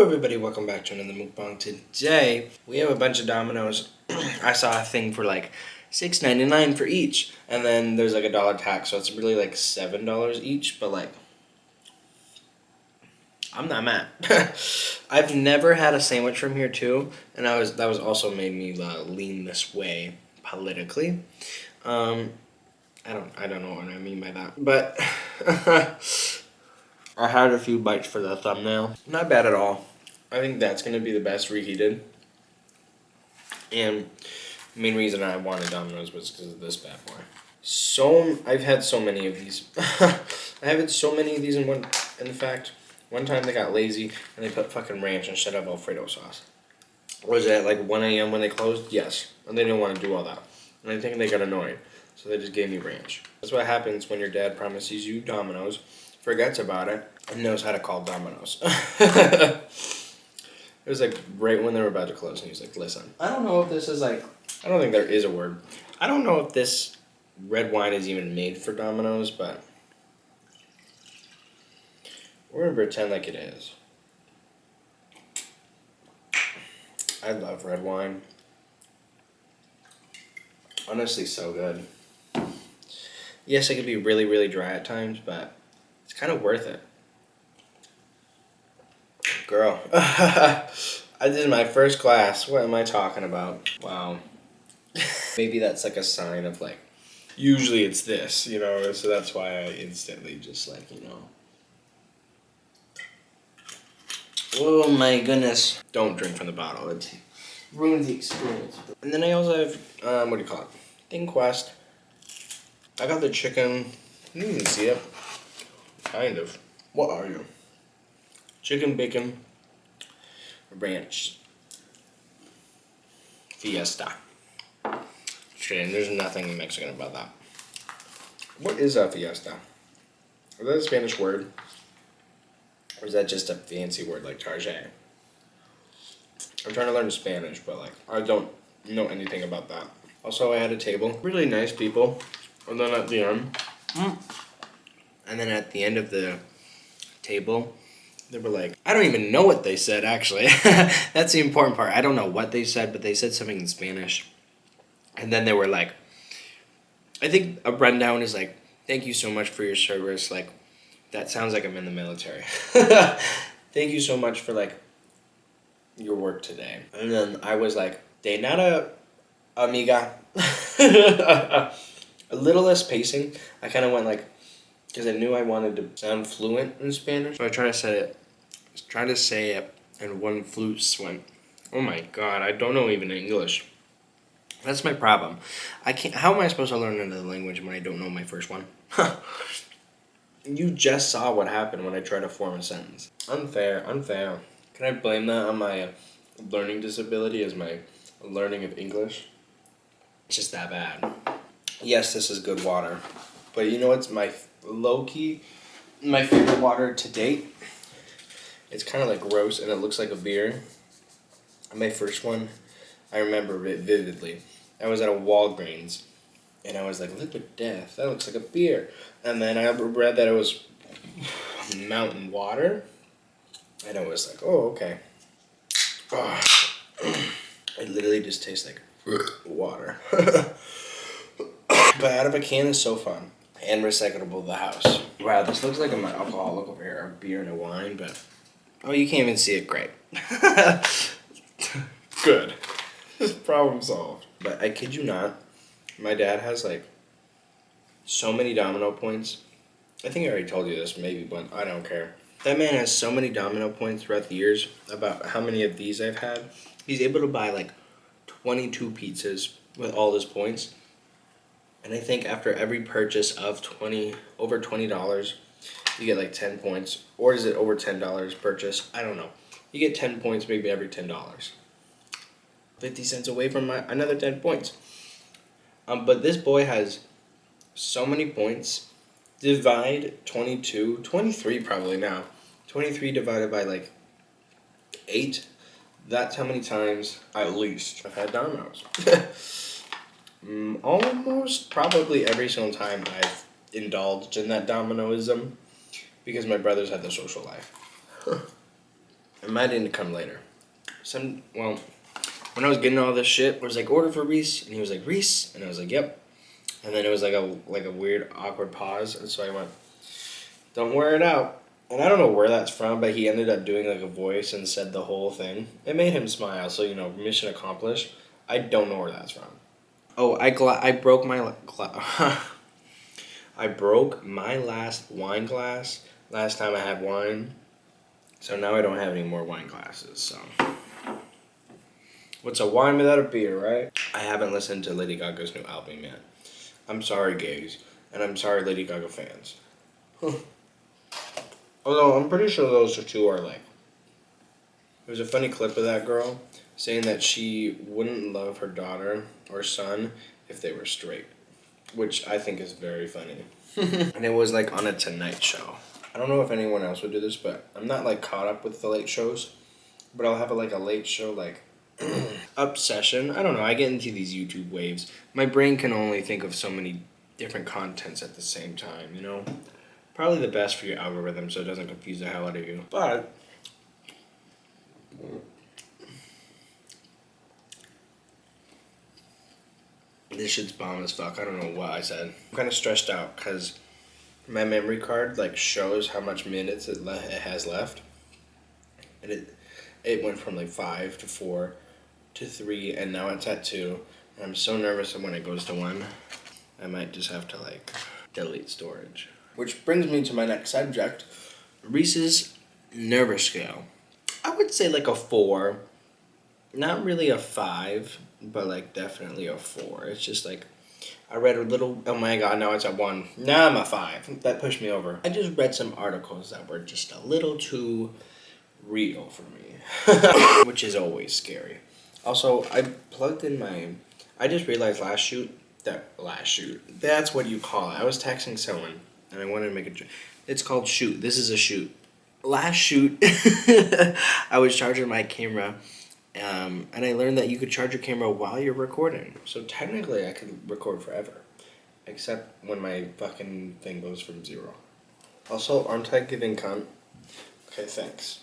everybody, welcome back to another MukBang. Today, we have a bunch of Dominoes. I saw a thing for like $6.99 for each, and then there's like $1 tax, so it's really like $7 each, but like, I'm not mad. I've never had a sandwich from here too, and that was also made me lean this way politically. I don't know what I mean by that, but I had a few bites for the thumbnail. Not bad at all. I think that's going to be the best reheated. And the main reason I wanted Domino's was because of this bad boy. I've had so many of these. I have had so many of these in fact, one time they got lazy and they put fucking ranch instead of Alfredo sauce. Was it at like 1 a.m. when they closed? Yes. And they didn't want to do all that. And I think they got annoyed. So they just gave me ranch. That's what happens when your dad promises you Domino's, forgets about it, and knows how to call Domino's. It was like right when they were about to close, and he's like, listen, I don't know if this is like, I don't think there is a word. I don't know if this red wine is even made for Domino's, but we're going to pretend like it is. I love red wine. Honestly, so good. Yes, it could be really, really dry at times, but it's kind of worth it. Girl. This is my first glass. What am I talking about? Wow. Maybe that's like a sign of like, usually it's this, you know, so that's why I instantly just like, you know. Oh my goodness. Don't drink from the bottle. It ruins the experience. And then I also have, what do you call it? Thin Quest. I got the chicken. You can see it. Kind of. What are you? Chicken bacon ranch fiesta. Shit, there's nothing Mexican about that. What is a fiesta? Is that a Spanish word? Or is that just a fancy word like tarjay? I'm trying to learn Spanish, but like, I don't know anything about that. Also, I had a table. Really nice people. And then at the end, of the table, they were like, I don't even know what they said, actually. That's the important part. I don't know what they said, but they said something in Spanish. And then they were like, I think a rundown is like, thank you so much for your service. Like, that sounds like I'm in the military. Thank you so much for, like, your work today. And then I was like, de nada, amiga. A little less pacing. I kind of went like, because I knew I wanted to sound fluent in Spanish. So I tried to say it, and one flute went, oh my god, I don't know even English. That's my problem. How am I supposed to learn another language when I don't know my first one? You just saw what happened when I tried to form a sentence. Unfair. Can I blame that on my learning disability as my learning of English? It's just that bad. Yes, this is good water. But you know what's my low-key, my favorite water to date? It's kind of like gross and it looks like a beer. My first one, I remember it vividly. I was at a Walgreens and I was like, liquid death, that looks like a beer. And then I read that it was mountain water. And I was like, oh, okay. Oh. It literally just tastes like water. But out of a can is so fun. And recyclable the house. Wow, this looks like an alcoholic over here. A beer and a wine, but... Oh, you can't even see it. Great. Good. Problem solved. But I kid you not, my dad has, like, so many domino points. I think I already told you this, maybe, but I don't care. That man has so many domino points throughout the years about how many of these I've had. He's able to buy, like, 22 pizzas with all his points. And I think after every purchase of over $20, you get like 10 points. Or is it over $10 purchase? I don't know. You get 10 points maybe every $10. 50 cents away from another 10 points. But this boy has so many points. Divide 23 probably now. 23 divided by like 8. That's how many times, at least, I've had Domino's. Almost probably every single time I've indulged in that Dominoism because my brothers had the social life. It might need to come later. When I was getting all this shit, I was like, order for Reese, and he was like, Reese, and I was like, yep. And then it was like a weird, awkward pause, and so I went, don't wear it out. And I don't know where that's from, but he ended up doing like a voice and said the whole thing. It made him smile, so mission accomplished. I don't know where that's from. Oh, I broke my I broke my last wine glass last time I had wine, so now I don't have any more wine glasses. So, what's a wine without a beer, right? I haven't listened to Lady Gaga's new album yet. I'm sorry, gays, and I'm sorry, Lady Gaga fans. Although I'm pretty sure those two are like. There's a funny clip of that girl saying that she wouldn't love her daughter or son if they were straight, which I think is very funny. And it was like on a Tonight Show. I don't know if anyone else would do this, but I'm not like caught up with the late shows, but I'll have a late show like obsession. I don't know. I get into these YouTube waves. My brain can only think of so many different contents at the same time, Probably the best for your algorithm so it doesn't confuse the hell out of you. But this shit's bomb as fuck. I don't know what I said. I'm kind of stressed out because my memory card shows how much minutes it has left. And it went from 5 to 4 to 3 and now it's at 2. And I'm so nervous that when it goes to 1, I might just have to delete storage. Which brings me to my next subject. Reese's nervous scale. I would say a 4. Not really a 5, but definitely a 4. It's just I read a little, oh my god, now it's at 1. Now I'm a 5. That pushed me over. I just read some articles that were just a little too real for me. Which is always scary. Also, I plugged in I just realized last shoot, that's what you call it. I was texting someone, and I wanted to make a, it's called shoot. This is a shoot. Last shoot, I was charging my camera, and I learned that you could charge your camera while you're recording. So technically, I could record forever, except when my fucking thing goes from 0. Also, aren't I giving cunt? Okay, thanks.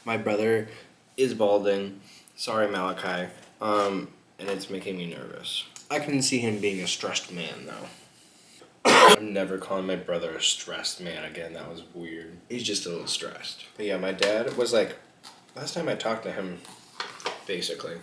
My brother is balding. Sorry, Malachi. And it's making me nervous. I can see him being a stressed man, though. I'm never calling my brother a stressed man again. That was weird. He's just a little stressed. But yeah, my dad was last time I talked to him, basically,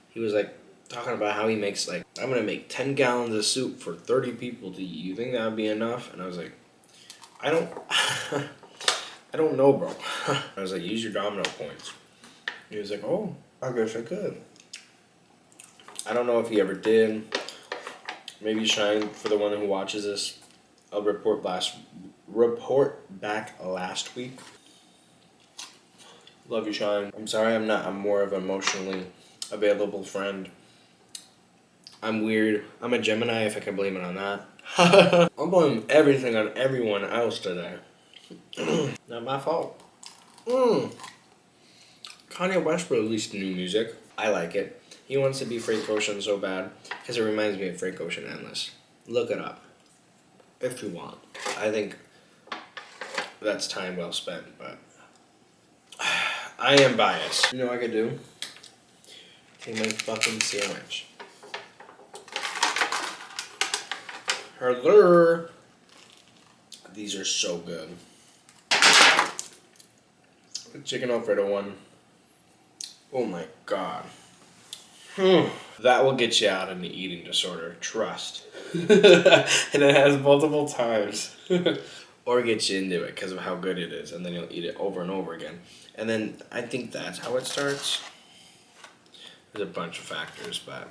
he was talking about how he makes I'm gonna make 10 gallons of soup for 30 people to eat. You think that would be enough? And I was like, I don't, I don't know, bro. I was like, use your domino points. He was like, oh, I guess I could. I don't know if he ever did. Maybe Shine, for the one who watches this, I'll report back last week. Love you, Shine. I'm sorry I'm more of an emotionally available friend. I'm weird. I'm a Gemini, if I can blame it on that. I'm blaming everything on everyone else today. Not my fault. Kanye West released new music. I like it. He wants to be Frank Ocean so bad because it reminds me of Frank Ocean Endless. Look it up if you want. I think that's time well spent, but I am biased. You know what I could do? Take my fucking sandwich. Hello. These are so good. The chicken Alfredo one. Oh my god. That will get you out of an eating disorder. Trust. And it has multiple times. Or get you into it because of how good it is. And then you'll eat it over and over again. And then I think that's how it starts. There's a bunch of factors, but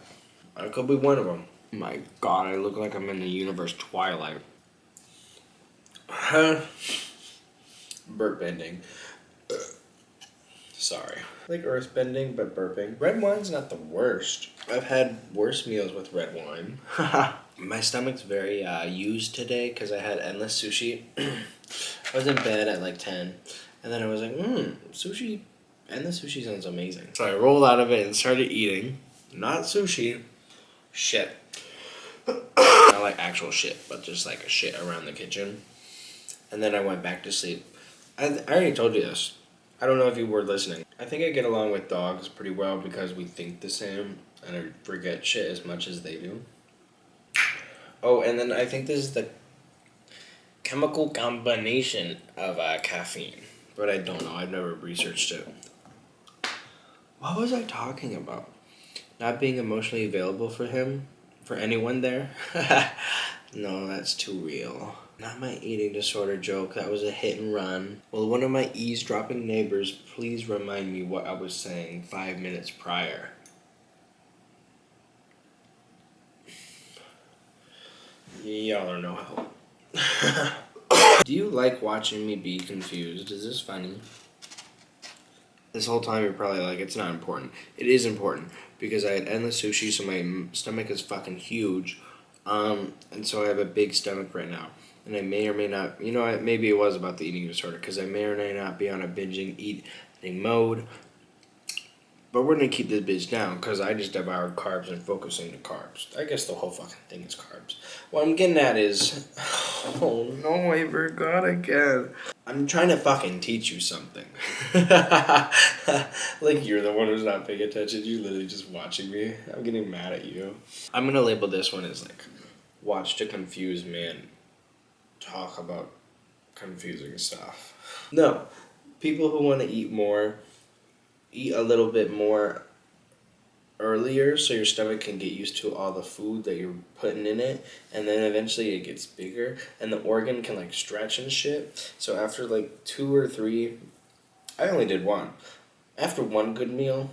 I could be one of them. My god, I look like I'm in the universe Twilight. Burp bending. Sorry. Like earth bending, but burping. Red wine's not the worst. I've had worse meals with red wine. My stomach's very used today because I had endless sushi. I was in bed at 10. And then I was like, sushi. Endless sushi sounds amazing. So I rolled out of it and started eating. Not sushi. Shit. Not actual shit, but just a shit around the kitchen. And then I went back to sleep. I already told you this. I don't know if you were listening. I think I get along with dogs pretty well because we think the same and I forget shit as much as they do. Oh, and then I think this is the chemical combination of caffeine. But I don't know. I've never researched it. What was I talking about? Not being emotionally available for him? For anyone there? No, that's too real. Not my eating disorder joke. That was a hit and run. Will one of my eavesdropping neighbors please remind me what I was saying 5 minutes prior? Y'all are no help. Do you like watching me be confused? Is this funny? This whole time you're probably like, it's not important. It is important because I had endless sushi, so my stomach is fucking huge. And so I have a big stomach right now. And I may or may not, maybe it was about the eating disorder because I may or may not be on a binging eating mode. But we're going to keep this bitch down because I just devoured carbs and focusing to carbs. I guess the whole fucking thing is carbs. What I'm getting at is, oh no, I forgot again. I'm trying to fucking teach you something. Like you're the one who's not paying attention. You're literally just watching me. I'm getting mad at you. I'm going to label this one as like, watch to confuse man talk about confusing stuff. No, people who want to eat more, eat a little bit more earlier so your stomach can get used to all the food that you're putting in it, and then eventually it gets bigger and the organ can like stretch and shit. So after like 2 or 3, I only did 1. After 1 good meal,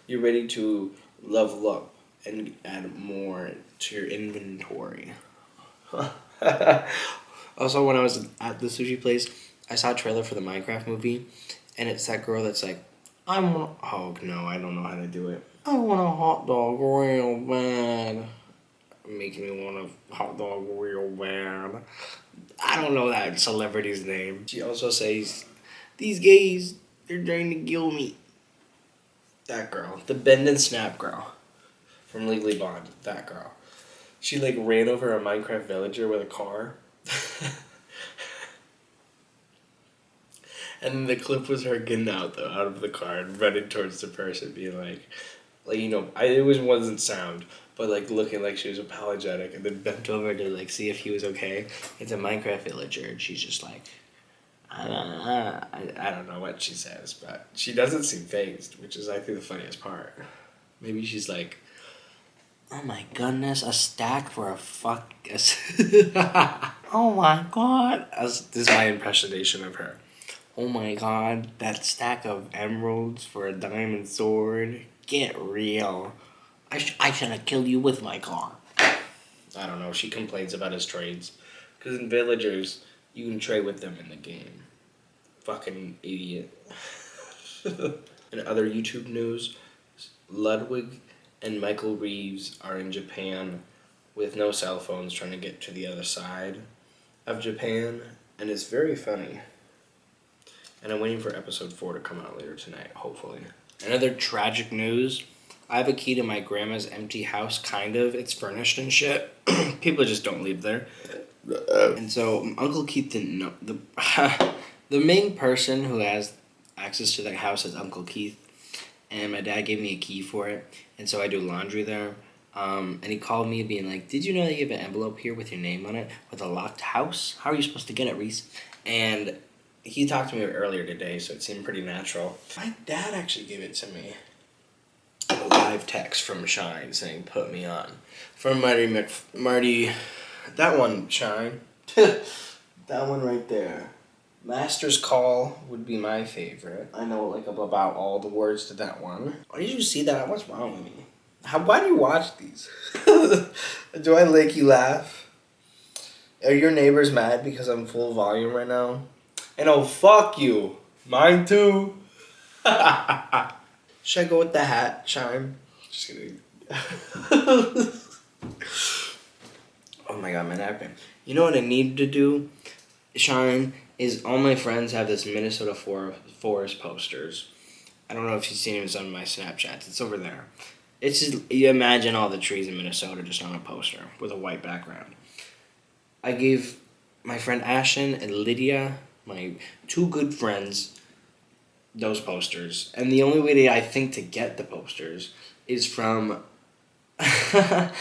you're ready to level up and add more to your inventory. Also, when I was at the sushi place, I saw a trailer for the Minecraft movie, and it's that girl that's like, I want. Oh no, I don't know how to do it. I want a hot dog real bad. Making me want a hot dog real bad. I don't know that celebrity's name. She also says, these gays, they're trying to kill me. That girl, the bend and snap girl from Legally Blonde. That girl. She like ran over a Minecraft villager with a car. And then the clip was her getting out of the car and running towards the person, being like it wasn't sound, but like looking like she was apologetic, and then bent over to like see if he was okay. It's a Minecraft villager, and she's just like, I don't know what she says, but she doesn't seem fazed, which is I think the funniest part. Maybe she's like, oh my goodness, a stack for a fuck. Oh my god. This is my impersonation of her. Oh my god, that stack of emeralds for a diamond sword. Get real. I should have killed you with my car. I don't know, she complains about his trades. Because in villagers, you can trade with them in the game. Fucking idiot. In other YouTube news, Ludwig and Michael Reeves are in Japan with no cell phones trying to get to the other side of Japan. And it's very funny. And I'm waiting for episode 4 to come out later tonight, hopefully. Another tragic news. I have a key to my grandma's empty house, kind of. It's furnished and shit. People just don't leave there. And so Uncle Keith didn't know. The main person who has access to that house is Uncle Keith. And my dad gave me a key for it. And so I do laundry there. And he called me being like, did you know that you have an envelope here with your name on it with a locked house? How are you supposed to get it, Reese? And he talked to me earlier today, so it seemed pretty natural. My dad actually gave it to me. A live text from Shine saying, put me on. From Marty, that one, Shine. That one right there. Master's Call would be my favorite. I know like about all the words to that one. Why did you see that? What's wrong with me? Why do you watch these? Do I make you laugh? Are your neighbors mad because I'm full volume right now? And oh, fuck you. Mine too. Should I go with the hat, Shine? Just kidding. Oh my god, my napkin. You know what I need to do, Shine, is all my friends have this Minnesota forest posters. I don't know if you've seen some of my Snapchats. It's over there. It's just, you imagine all the trees in Minnesota just on a poster with a white background. I gave my friend Ashton and Lydia my two good friends those posters. And the only way I think to get the posters is from an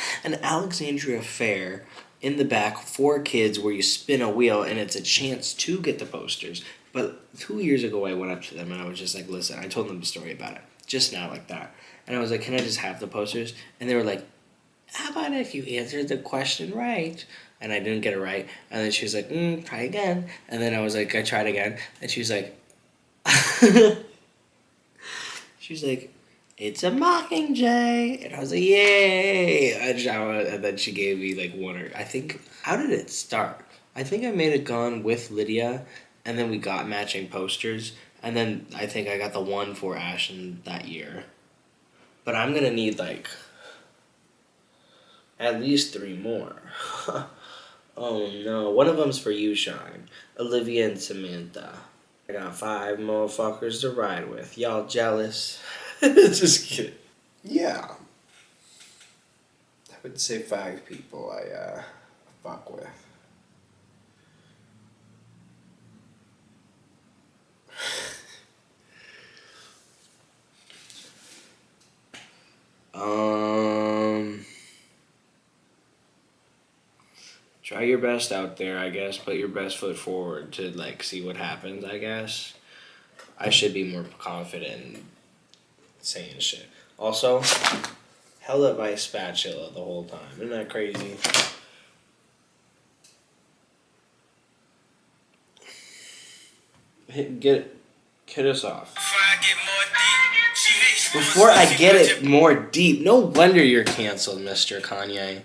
Alexandria fair in the back for kids where you spin a wheel and it's a chance to get the posters. But 2 years ago I went up to them and I was just like, listen, I told them the story about it. Just now like that. And I was like, can I just have the posters? And they were like, how about if you answered the question right? And I didn't get it right. And then she was like, try again. And then I was like, I tried again. And she was like, she was like, it's a mockingjay. And I was like, yay. And then she gave me like one or, I think, how did it start? I think I made it gone with Lydia. And then we got matching posters. And then I think I got the one for Ashton that year. But I'm going to need like at least 3 more. Oh no. One of them's for you, Shine. Olivia and Samantha. I got 5 motherfuckers to ride with. Y'all jealous? Just kidding. Yeah. I would say 5 people I fuck with. Try your best out there, I guess. Put your best foot forward to, like, see what happens, I guess. I should be more confident in saying shit. Also, held up my spatula the whole time. Isn't that crazy? Get us off. Before I get it more deep. No wonder you're canceled, Mr. Kanye.